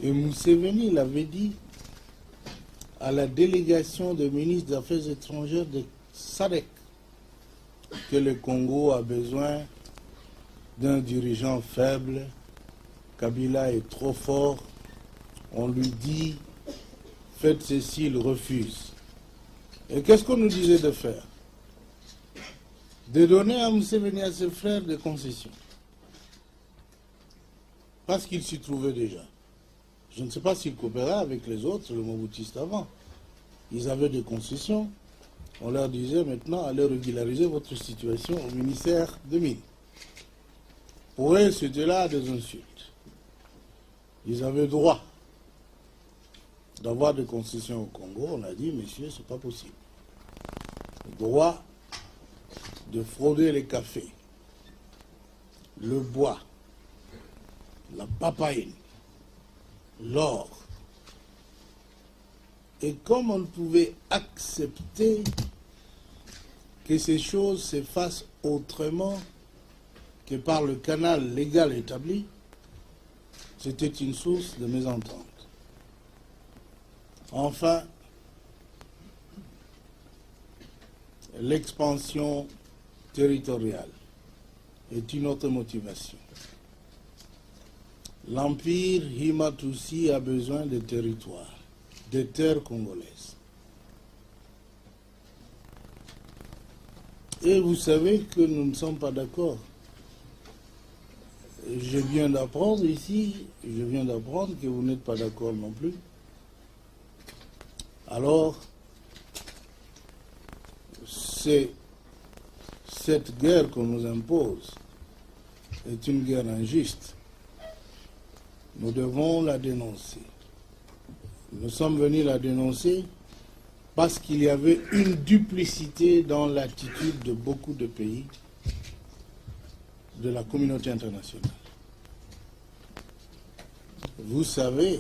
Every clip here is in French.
Et Museveni l'avait dit à la délégation des ministres des Affaires étrangères de SADC que le Congo a besoin d'un dirigeant faible. Kabila est trop fort. On lui dit faites ceci, il refuse. Et qu'est-ce qu'on nous disait de faire? De donner à Museveni, à ses frères, des concessions. Parce qu'il s'y trouvait déjà. Je ne sais pas s'il coopérait avec les autres, le Mobutistes avant. Ils avaient des concessions. On leur disait maintenant, allez régulariser votre situation au ministère des Mines. Pour eux, c'était là des insultes. Ils avaient droit d'avoir des concessions au Congo. On a dit, messieurs, c'est pas possible. Droit de frauder les cafés, le bois, la papaye, l'or. Et comme on ne pouvait accepter que ces choses se fassent autrement que par le canal légal établi, c'était une source de mésentente. Enfin, l'expansion territoriale est une autre motivation. L'Empire Himatusi a besoin de territoires, de terres congolaises. Et vous savez que nous ne sommes pas d'accord. Je viens d'apprendre ici, que vous n'êtes pas d'accord non plus. Alors, cette guerre qu'on nous impose est une guerre injuste. Nous devons la dénoncer. Nous sommes venus la dénoncer parce qu'il y avait une duplicité dans l'attitude de beaucoup de pays de la communauté internationale. Vous savez,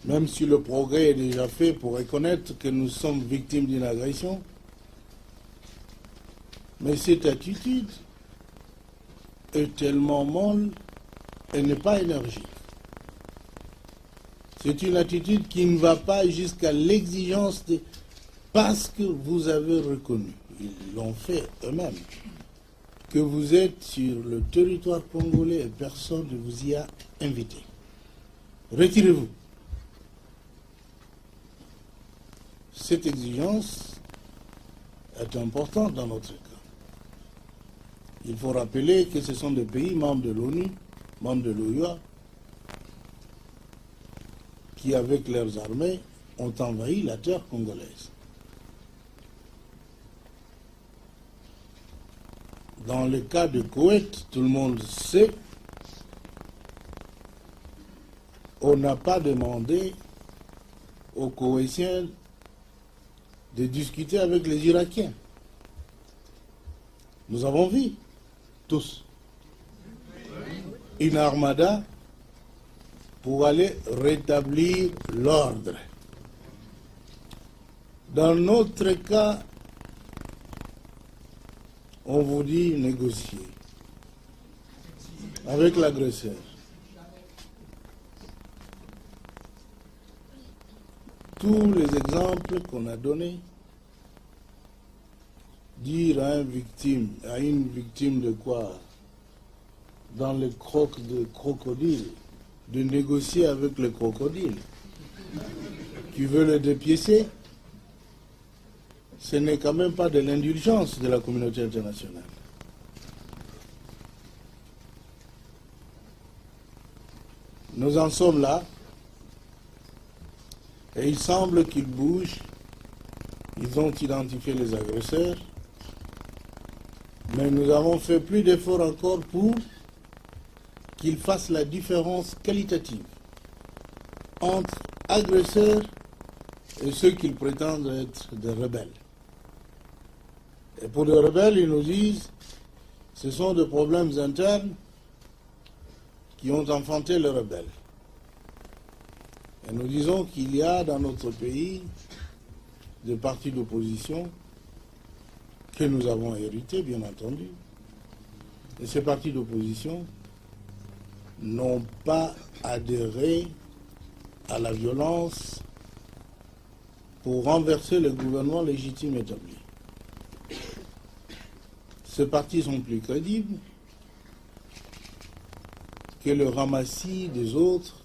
même si le progrès est déjà fait pour reconnaître que nous sommes victimes d'une agression, mais cette attitude est tellement molle et n'est pas énergique. C'est une attitude qui ne va pas jusqu'à l'exigence de... Parce que vous avez reconnu, ils l'ont fait eux-mêmes, que vous êtes sur le territoire congolais et personne ne vous y a invité. Retirez-vous. Cette exigence est importante dans notre cas. Il faut rappeler que ce sont des pays membres de l'ONU, membres de l'OUA, qui, avec leurs armées, ont envahi la terre congolaise. Dans le cas de Koweït, tout le monde sait, on n'a pas demandé aux Koweïtiens de discuter avec les Irakiens. Nous avons vu, tous, une armada pour aller rétablir l'ordre. Dans notre cas, on vous dit négocier avec l'agresseur. Tous les exemples qu'on a donnés, dire à une victime de quoi, dans le croc de crocodile, de négocier avec le crocodile qui veut le dépiécer, ce n'est quand même pas de l'indulgence de la communauté internationale. Nous en sommes là, et il semble qu'ils bougent. Ils ont identifié les agresseurs, mais nous avons fait plus d'efforts encore pour qu'ils fassent la différence qualitative entre agresseurs et ceux qu'ils prétendent être des rebelles. Et pour les rebelles, ils nous disent ce sont des problèmes internes qui ont enfanté les rebelles. Et nous disons qu'il y a dans notre pays des partis d'opposition que nous avons hérités, bien entendu. Et ces partis d'opposition n'ont pas adhéré à la violence pour renverser le gouvernement légitime établi. Ces partis sont plus crédibles que le ramassis des autres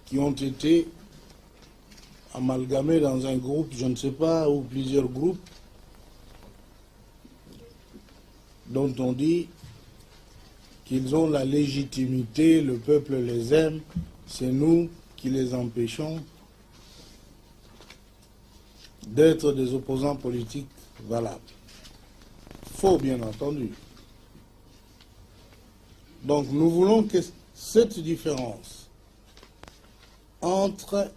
qui ont été amalgamés dans un groupe, je ne sais pas, ou plusieurs groupes, dont on dit qu'ils ont la légitimité, le peuple les aime, c'est nous qui les empêchons d'être des opposants politiques valables. Faux, bien entendu. Donc nous voulons que cette différence entre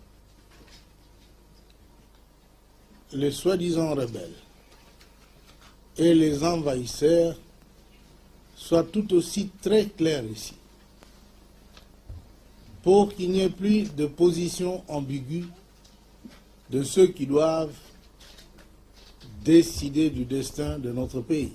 les soi-disant rebelles et les envahisseurs soit tout aussi très claire ici, pour qu'il n'y ait plus de position ambiguë de ceux qui doivent décider du destin de notre pays.